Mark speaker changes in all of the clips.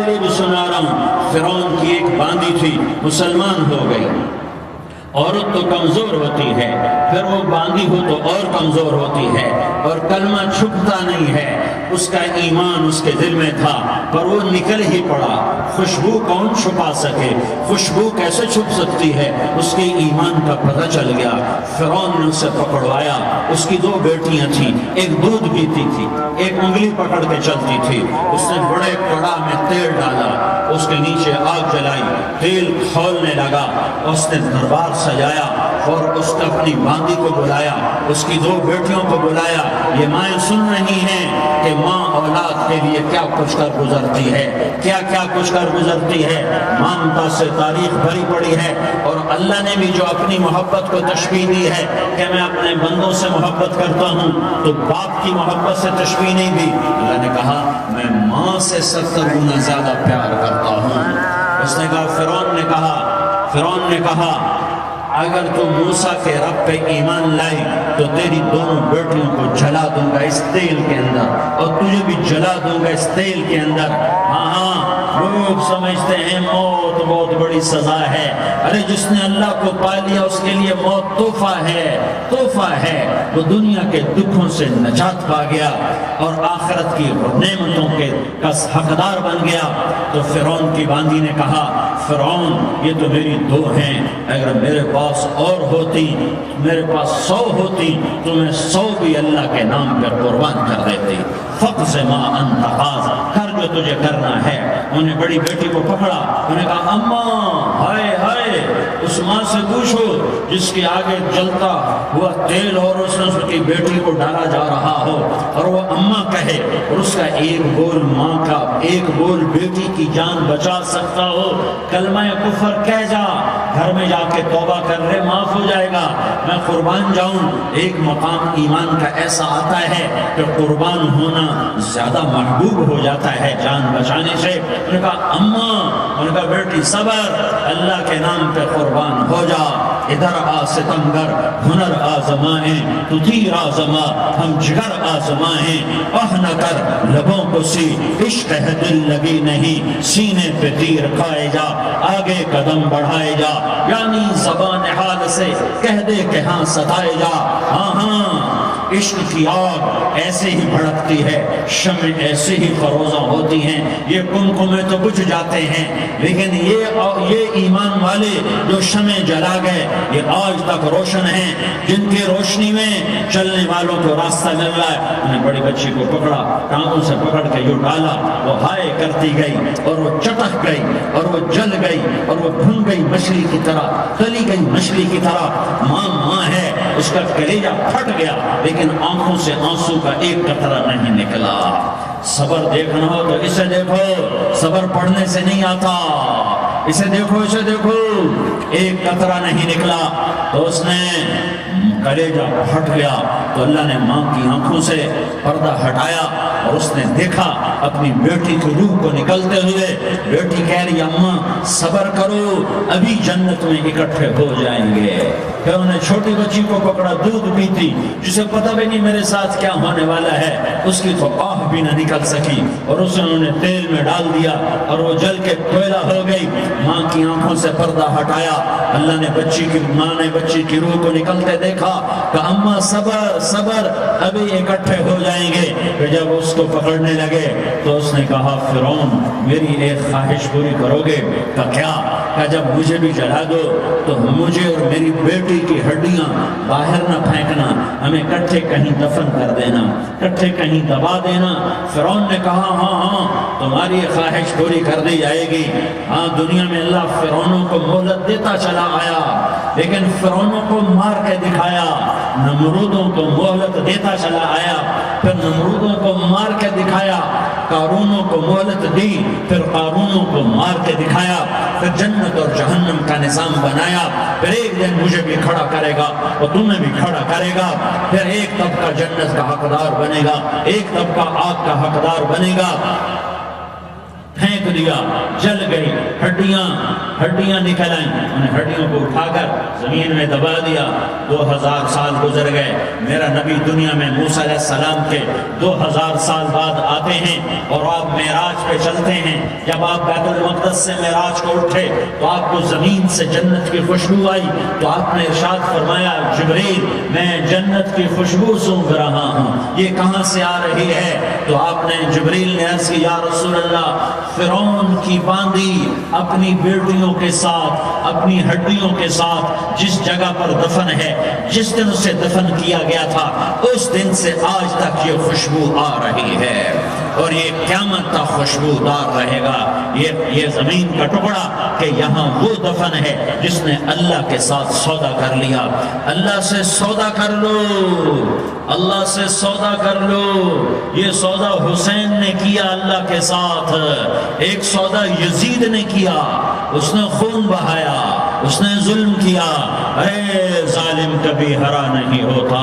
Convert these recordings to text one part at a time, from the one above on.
Speaker 1: لیے بھی سنا رہا ہوں، فرعون کی ایک باندی تھی، مسلمان ہو گئی۔ عورت تو کمزور ہوتی ہے، پھر وہ باندھی ہو تو اور کمزور ہوتی ہے، اور کلمہ چھپتا نہیں ہے۔ اس کا ایمان اس کے دل میں تھا، پر وہ نکل ہی پڑا۔ خوشبو کون چھپا سکے؟ خوشبو کیسے چھپ سکتی ہے؟ اس کے ایمان کا پتہ چل گیا۔ فرعون نے اسے پکڑوایا۔ اس کی 2 بیٹیاں تھیں، ایک دودھ پیتی تھی، ایک انگلی پکڑ کے چلتی تھی۔ اس نے بڑے کڑا میں تیل ڈالا، اس کے نیچے آگ جلائی، تیل کھولنے لگا۔ اس نے دربار سجایا اور اس نے اپنی باندی کو بلایا، اس کی 2 بیٹیوں کو بلایا۔ یہ مائیں سن رہی ہیں کہ ماں اولاد کے لیے کیا کچھ کر گزرتی ہے، کیا کیا کچھ کر گزرتی ہے۔ مامتا سے تاریخ بھری پڑی ہے، اور اللہ نے بھی جو اپنی محبت کو تشبیہ دی ہے کہ میں اپنے بندوں سے محبت کرتا ہوں، تو باپ کی محبت سے تشبیہ نہیں دی۔ اللہ نے کہا میں ماں سے 70 گنا زیادہ پیار کرتا ہوں۔ اس نے کہا، فرعون نے کہا اگر تو موسیٰ کے رب پہ ایمان لائی تو تیری دونوں بیٹیوں کو جلا دوں گا اس تیل کے اندر، اور تجھے بھی جلا دوں گا اس تیل کے اندر۔ ہاں لوگ سمجھتے ہیں موت بہت بڑی سزا ہے۔ ارے جس نے اللہ کو پا لیا اس کے لیے موت تحفہ ہے۔ وہ دنیا کے دکھوں سے نجات پا گیا اور آخرت کی نعمتوں کے کا حقدار بن گیا۔ تو فرعون کی باندی نے کہا، فرعون یہ تو میری 2 ہیں، اگر میرے پاس اور ہوتی، میرے پاس 100 ہوتی تو میں 100 بھی اللہ کے نام پر قربان کر دیتی۔ فقض ما انت قاض، کر جو تجھے کرنا ہے۔ انہوں نے بڑی بیٹی کو پکڑا، انہوں نے کہا اماں ہائے ہائے، اس ماں سے پوچھو جس کے آگے جلتا ہوا تیل اور اس نے اس کی بیٹی کو ڈالا جا رہا ہو، اور وہ اماں کہے، اور اس کا ایک بول ماں کا، ایک بول بیٹی کی جان بچا سکتا ہو۔ کلمہ کفر کہہ جا، گھر میں جا کے توبہ کر لے، معاف ہو جائے گا۔ میں قربان جاؤں۔ ایک مقام ایمان کا ایسا آتا ہے کہ قربان ہونا زیادہ محبوب ہو جاتا ہے جان بچانے سے۔ انہوں نے کہا اماں، انہوں نے کہا بیٹی صبر، اللہ کے نام پہ قربان ہو جا۔ ادھر آ ستمگر، ہنر آزمائیں تو تیر آزما، ہم جگر آزمائیں آہ نہ کر لبوں کو سی، عشق ہے دل لگی نہیں، سینے پہ تیر کھائے جا، آگے قدم بڑھائے جا، یعنی زبان حال سے کہہ دے کہ ہاں ستائے جا۔ ہاں عشق کی آگ ایسے ہی بھڑکتی ہے، شمع ایسے ہی فروزہ ہوتی ہیں، یہ کمکمے تو بجھ جاتے ہیں، لیکن یہ ایمان والے جو شمع جلا گئے یہ آج تک روشن ہیں، جن کی روشنی میں چلنے والوں کو راستہ مل رہا ہے۔ انہیں بڑی بچی کو پکڑا، ٹانگوں سے پکڑ کے جو ڈالا، وہ ہائے کرتی گئی اور وہ چٹک گئی اور وہ جل گئی اور وہ بھن گئی مچھلی کی طرح، تلی گئی مچھلی کی طرح۔ ماں ہے، اس کا کلیجہ پھٹ گیا، لیکن آنکھوں سے آنسو کا ایک قطرہ نہیں نکلا۔ صبر دیکھنا ہو تو اسے دیکھو، صبر پڑھنے سے نہیں آتا، اسے دیکھو، ایک قطرہ نہیں نکلا۔ تو اس نے کلیجہ پھٹ گیا، تو اللہ نے ماں کی آنکھوں سے پردہ ہٹایا اور اس نے دیکھا اپنی بیٹی کی روح کو نکلتے ہوئے۔ بیٹی کہہ رہی اماں صبر کرو، ابھی جنت میں اکٹھے ہو جائیں گے۔ پھر انہیں چھوٹی بچی کو پکڑا، دودھ پیتی، جسے پتہ بھی نہیں میرے ساتھ کیا ہونے والا ہے، اس کی تو آہ بھی نہ نکل سکی، اور اسے انہوں نے تیل میں ڈال دیا اور وہ جل کے کوئلہ ہو گئی۔ ماں کی آنکھوں سے پردہ ہٹایا، اللہ نے ماں نے بچی کی روح کو نکلتے دیکھا کہ اماں صبر ابھی اکٹھے ہو جائیں گے۔ پھر جب اس کو پکڑنے لگے تو اس نے کہا فرعون میری ایک خواہش پوری کرو گے؟ کیا جب مجھے بھی جلا دو تو مجھے اور میری بیٹی کی ہڈیاں باہر نہ پھینکنا، ہمیں کٹھے کہیں دفن کر دینا، کٹھے کہیں دبا دینا۔ فرعون نے کہا ہاں تمہاری خواہش پوری کر دی جائے گی۔ ہاں دنیا میں اللہ فرعونوں کو مہلت دیتا چلا آیا، لیکن فرعونوں کو مار کے دکھایا، نمرودوں کو مہلت دیتا چلا آیا، پھر نمرودوں کو مار کے دکھایا، قارونوں کو مہلت دی، پھر قارونوں کو مار کے دکھایا، پھر جنت اور جہنم کا نظام بنایا۔ پھر ایک دن مجھے بھی کھڑا کرے گا اور تمہیں بھی کھڑا کرے گا، پھر ایک طبقہ جنت کا حقدار بنے گا، ایک طبقہ آگ کا حقدار بنے گا۔ پھینک دیا، جل گئی، ہڈیاں نکل آئیں، انہیں ہڈیوں کو اٹھا کر زمین میں دبا دیا۔ 2000 سال گزر گئے، میرا نبی دنیا میں موسیٰ علیہ السلام کے 2000 سال بعد آتے ہیں اور آپ معراج پہ چلتے ہیں۔ جب آپ بیت المقدس سے معراج کو اٹھے تو آپ کو زمین سے جنت کی خوشبو آئی، تو آپ نے ارشاد فرمایا جبریل میں جنت کی خوشبو سونگھ رہا ہوں، یہ کہاں سے آ رہی ہے؟ تو آپ نے جبریل نے عرض کی یا رسول اللہ فرعون کی باندی اپنی بیٹیوں کے ساتھ، اپنی ہڈیوں کے ساتھ جس جگہ پر دفن ہے، جس دن اسے دفن کیا گیا تھا اس دن سے آج تک یہ خوشبو آ رہی ہے اور یہ قیامت تک خوشبودار رہے گا۔ یہ زمین کا ٹکڑا کہ یہاں وہ دفن ہے جس نے اللہ کے ساتھ سودا کر لیا۔ اللہ سے سودا کر لو، اللہ سے سودا کر لو۔ یہ سودا حسین نے کیا اللہ کے ساتھ، ایک سودا یزید نے کیا، اس نے خون بہایا، اس نے ظلم کیا۔ اے ظالم کبھی ہرا نہیں ہوتا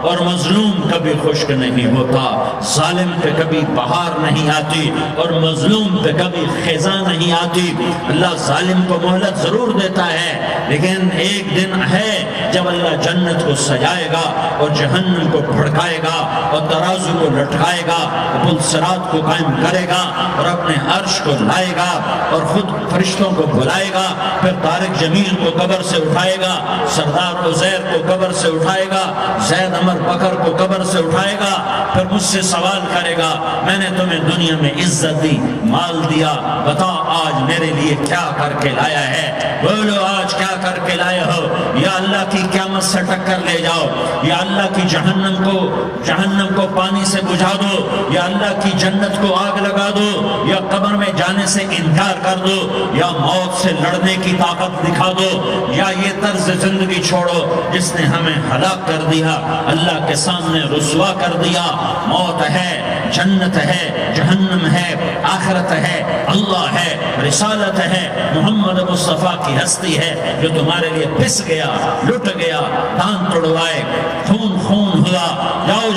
Speaker 1: اور مظلوم کبھی خشک نہیں ہوتا، ظالم پہ کبھی بہار نہیں آتی اور مظلوم پہ کبھی خزاں نہیں آتی۔ اللہ ظالم کو مہلت ضرور دیتا ہے، لیکن ایک دن ہے جب اللہ جنت کو سجائے گا اور جہنم کو بھڑکائے گا اور ترازو کو لٹکائے گا، پل صراط کو قائم کرے گا اور اپنے عرش کو لائے گا اور خود فرشتوں کو بلائے گا، پھر طارق جمیل کو قبر سے اٹھائے گا، سردار عزیر کو قبر سے اٹھائے گا، زید عمر بکر کو قبر سے اٹھائے گا، پھر مجھ سے سوال کرے گا میں نے تمہیں دنیا میں عزت دی، مال دیا، بتا آج میرے لیے کیا کر کے لایا ہے؟ بولو آج کیا کر کے لائے ہو؟ یا اللہ کی قیامت سے ٹکر لے جاؤ، یا اللہ کی جہنم کو پانی سے بجھا دو، یا اللہ کی جنت کو آگ لگا دو، یا قبر میں جانے سے انکار کر دو، یا موت سے لڑنے کی طاقت دکھا دو، یا یہ طرز زندگی چھوڑو جس نے ہمیں ہلاک کر دیا، اللہ کے سامنے رسوا کر دیا۔ موت ہے، جنت ہے، جہنم ہے، آخرت ہے، اللہ ہے، رسالت ہے، محمد مصطفیٰ کی ہستی ہے جو تمہارے لیے پس گیا، لٹ گیا، دان توڑوائے، خون ہوا۔ جاؤ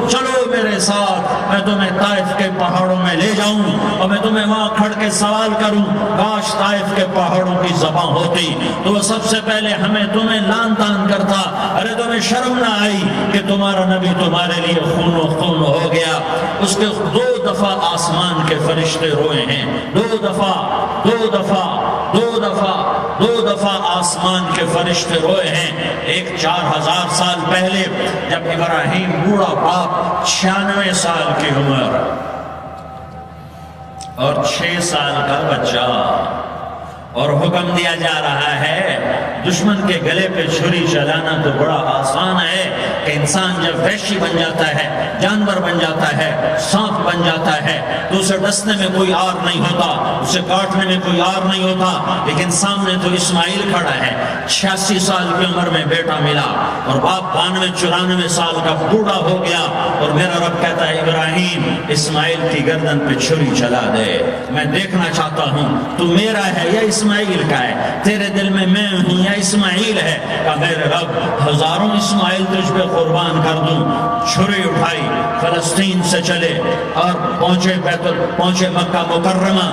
Speaker 1: چلو میرے ساتھ، میں تمہیں طائف کے پہاڑوں میں لے جاؤں اور میں تمہیں وہاں کھڑ کے سوال کروں، کاش طائف کے پہاڑوں کی زبان ہوتی تو وہ سب سے پہلے تمہیں لان تان کرتا، ارے تمہیں شرم نہ آئی کہ تمہارا نبی تمہارے لیے خون ہو گیا۔ اس کے 2 دفعہ آسمان کے فرشتے روئے ہیں، 2 دفعہ آسمان کے فرشتے روئے ہیں۔ ایک 4000 سال پہلے جب ابراہیم بوڑھا باپ 96 سال کی عمر اور 6 سال کا بچہ، اور حکم دیا جا رہا ہے دشمن کے گلے پہ چھری چلانا تو بڑا آسان ہے کہ انسان جب وحشی بن جاتا ہے، جانور بن جاتا ہے، سانپ بن جاتا ہے تو اسے ڈسنے میں کوئی آر نہیں ہوتا، اسے کاٹنے میں کوئی آر نہیں ہوتا، لیکن سامنے تو اسماعیل کھڑا ہے، 86 سال کی عمر میں بیٹا ملا اور باپ 92-94 سال کا بوڑھا ہو گیا، اور میرا رب کہتا ہے ابراہیم اسماعیل کی گردن پہ چھری چلا دے، میں دیکھنا چاہتا ہوں تو میرا ہے یا اسماعیل کا ہے، تیرے دل میں میں ہوں یا اسماعیل ہے؟ کہ میرے رب ہزاروں اسماعیل تجھ پہ قربان کر دوں۔ چھری اٹھائی، فلسطین سے چلے اور پہنچے مکہ مکرمہ،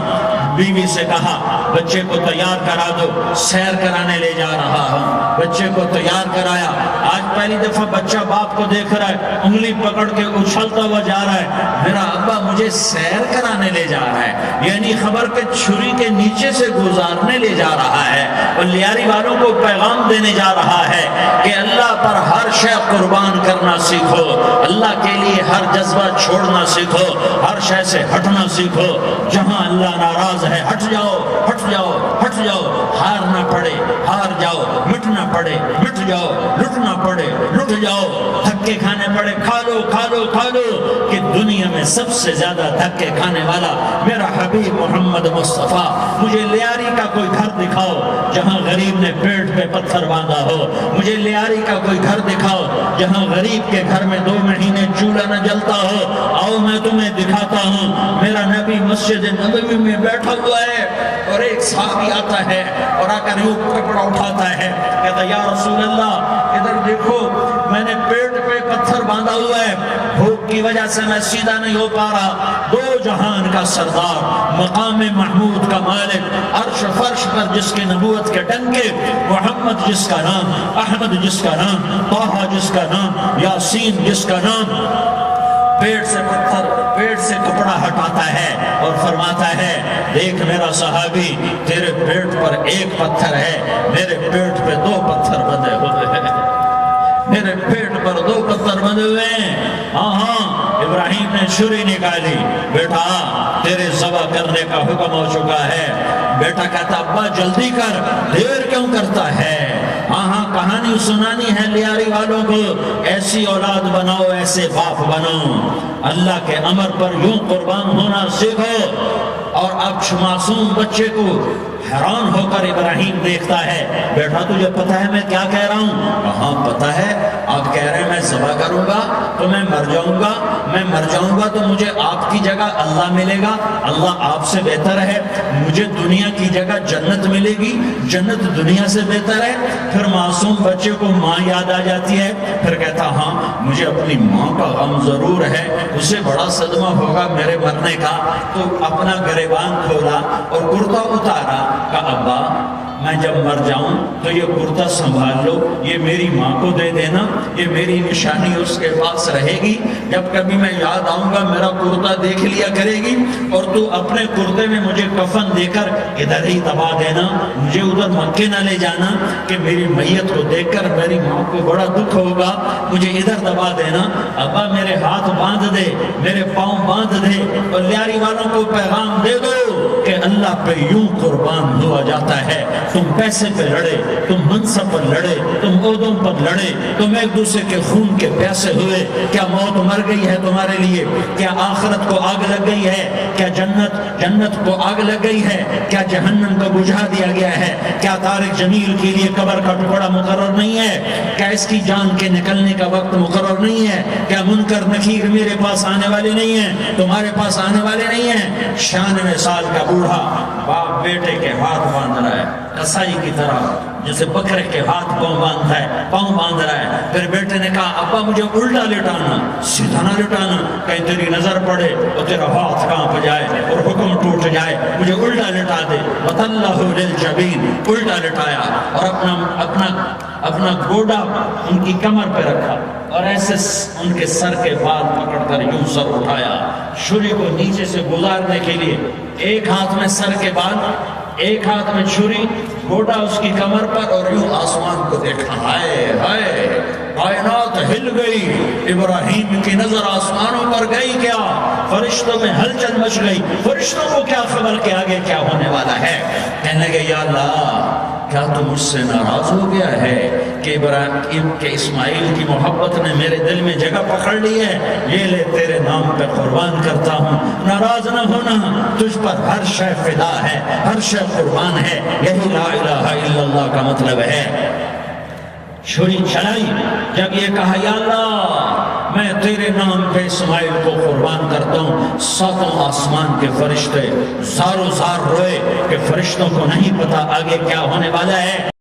Speaker 1: بیوی سے کہا بچے کو تیار کرا دو، سیر کرانے لے جا رہا ہوں، بچے کو تیار کرایا۔ آج پہلی دفعہ بچہ باپ کو دیکھ رہا ہے، انگلی پکڑ کے اچھلتا ہوا جا رہا ہے، میرا ابا مجھے سیر کرانے لے جا رہا ہے، یعنی خبر کہ چھری کے نیچے سے گزارنے لے جا رہا ہے، اور لیاری والوں کو پیغام دینے جا رہا ہے کہ اللہ پر ہر شے قربان کرنا سیکھو، اللہ کے لیے ہر جذبہ چھوڑنا سیکھو، ہر شے سے ہٹنا سیکھو، جہاں اللہ ناراض ہے ہٹ جاؤ، ہار نہ پڑے ہار جاؤ، مٹنا پڑے مٹ جاؤ، لٹنا پڑے لٹ جاؤ، دھکے کھانے پڑے کھا لو کہ دنیا میں سب سے زیادہ دھکے کھانے والا میرا حبیب محمد مصطفیٰ۔ مجھے لیاری کا کوئی گھر دکھاؤ جہاں غریب نے پیٹ پہ پتھر باندھا ہو، مجھے لیاری کا کوئی گھر دکھاؤ جہاں غریب کے گھر میں 2 مہینے چولہا نہ جلتا ہو، آؤ میں تمہیں دکھاتا ہوں۔ میرا نبی مسجد نبوی میں بیٹھا ہوا ہے اور ایک صحابی آتا ہے اور آ کر یوں کپڑا اٹھاتا ہے، کہتا یا رسول اللہ ادھر دیکھو، میں نے پیٹ پہ پتھر باندھا ہوا ہے، بھوک کی وجہ سے میں سیدھا نہیں ہو پا رہا۔ دو جہان کا سردار، مقام محمود کا مالک، عرش فرش پر جس کی نبوت کے ڈنکے، محمد جس کا نام، احمد جس کا نام، طٰہٰ جس کا نام، یاسین جس کا نام، پیٹ سے پتھر، پیٹ سے کپڑا ہٹاتا ہے اور فرماتا ہے دیکھ میرا صحابی، تیرے پیٹ پر ایک پتھر ہے، میرے پیٹ پہ دو پتھر بندھے ہوئے ہیں، میرے پیٹ پر دو پتھر بندھے ہوئے ہیں۔ ہاں ابراہیم نے چھری نکالی، بیٹا تیرے ذبح کرنے کا حکم ہو چکا ہے۔ بیٹا کہتا ابا جلدی کر، دیر کیوں کرتا ہے؟ ہاں کہانی سنانی ہے لیاری والوں کو، ایسی اولاد بناؤ، ایسے باپ بناؤ، اللہ کے امر پر یوں قربان ہونا سیکھو۔ اور اب معصوم بچے کو حیران ہو کر ابراہیم دیکھتا ہے، بیٹا تجھے پتہ ہے میں کیا کہہ رہا ہوں؟ ہاں پتہ ہے، آپ کہہ رہے ہیں میں ذبح کروں گا تو میں مر جاؤں گا، میں مر جاؤں گا تو مجھے آپ کی جگہ اللہ ملے گا، اللہ آپ سے بہتر ہے، مجھے دنیا کی جگہ جنت ملے گی، جنت دنیا سے بہتر ہے۔ پھر معصوم بچے کو ماں یاد آ جاتی ہے، پھر کہتا ہاں مجھے اپنی ماں کا غم ضرور ہے، اسے بڑا صدمہ ہوگا میرے مرنے کا۔ تو اپنا گریبان کھولا اور کرتا اتارا، کہا ابا میں جب مر جاؤں تو یہ کرتا سنبھال لو، یہ میری ماں کو دے دینا، یہ میری نشانی اس کے پاس رہے گی، جب کبھی میں یاد آؤں گا میرا کرتا دیکھ لیا کرے گی، اور تو اپنے کرتے میں مجھے کفن دے کر ادھر ہی دبا دینا، مجھے ادھر مکے نہ لے جانا کہ میری میت کو دیکھ کر میری ماں کو بڑا دکھ ہوگا، مجھے ادھر دبا دینا۔ ابا میرے ہاتھ باندھ دے، میرے پاؤں باندھ دے، اور لیاری والوں کو پیغام دے دو کہ اللہ پہ یوں قربان ہوا جاتا ہے۔ تم پیسے پہ لڑے، تم منصب پر لڑے، تم عہدوں پر لڑے، تم ایک دوسرے کے خون کے پیاسے ہوئے، کیا موت مر گئی ہے تمہارے لیے؟ کیا آخرت کو آگ لگ گئی ہے؟ کیا جنت کو آگ لگ گئی ہے؟ کیا جہنم کو بجھا دیا گیا ہے؟ کیا طارق جمیل کے لیے قبر کا ٹکڑا مقرر نہیں ہے؟ کیا اس کی جان کے نکلنے کا وقت مقرر نہیں ہے؟ کیا منکر نکیر میرے پاس آنے والے نہیں ہیں، تمہارے پاس آنے والے نہیں ہیں؟ 96 سال کا بوڑھا باپ بیٹے کے ہاتھ باندھ رہا ہے، کسائی کی طرح جیسے بکرے کے ہاتھ پاؤں باندھتا ہے، پاؤں باندھ رہا ہے۔ پھر بیٹے نے کہا ابا مجھے الٹا لٹانا، سیدھا نہ لٹانا، کہیں تیری نظر پڑے اور تیرا ہاتھ کانپ جائے اور حکم ٹوٹ جائے، مجھے الٹا لٹا دے۔ وَتَلَّهُ لِلْجَبِينِ، الٹا لٹایا اور اپنا گوڈا ان کی کمر پہ رکھا اور ایسے ان کے سر کے بال پکڑ کر یوں سر اٹھایا، چھری کو نیچے سے گزارنے کے لیے، ایک ہاتھ میں سر کے بال، ایک ہاتھ میں چھری، گوڈا اس کی کمر پر، اور یوں آسمان کو دیکھا، ہائے ہائے کائنات ہل گئی، ابراہیم کی نظر آسمانوں پر گئی، کیا فرشتوں میں ہلچل مچ گئی، فرشتوں کو کیا خبر کہ آگے کیا ہونے والا ہے؟ کہنے لگے یا اللہ کیا تو مجھ سے ناراض ہو گیا ہے کہ ابراہیم کے اسماعیل کی محبت نے میرے دل میں جگہ پکڑ لی ہے؟ یہ لے تیرے نام پہ قربان کرتا ہوں، ناراض نہ ہونا، تجھ پر ہر شے فدا ہے، ہر شے قربان ہے، یہی لا الہ الا اللہ کا مطلب ہے۔ چھری چلائی، جب یہ کہا یا اللہ میں تیرے نام پہ اسماعیل کو قربان کرتا ہوں، ساتوں آسمان کے فرشتے زاروں زار روئے کہ فرشتوں کو نہیں پتا آگے کیا ہونے والا ہے۔